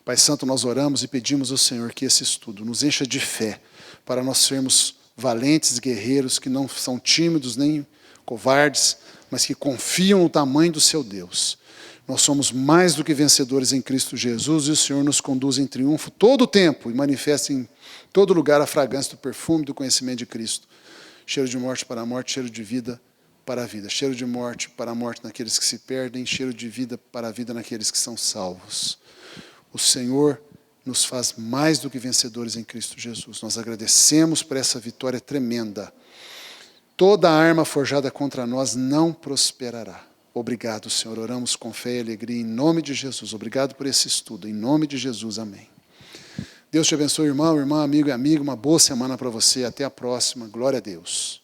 Pai Santo, nós oramos e pedimos ao Senhor que esse estudo nos encha de fé, para nós sermos valentes guerreiros que não são tímidos nem covardes, mas que confiam no tamanho do seu Deus. Nós somos mais do que vencedores em Cristo Jesus e o Senhor nos conduz em triunfo todo o tempo e manifesta em todo lugar a fragrância do perfume do conhecimento de Cristo. Cheiro de morte para a morte, cheiro de vida para a vida. Cheiro de morte para a morte naqueles que se perdem, cheiro de vida para a vida naqueles que são salvos. O Senhor nos faz mais do que vencedores em Cristo Jesus. Nós agradecemos por essa vitória tremenda. Toda arma forjada contra nós não prosperará. Obrigado, Senhor. Oramos com fé e alegria em nome de Jesus. Obrigado por esse estudo. Em nome de Jesus, amém. Deus te abençoe, irmão, irmã, amigo e amiga. Uma boa semana para você. Até a próxima. Glória a Deus.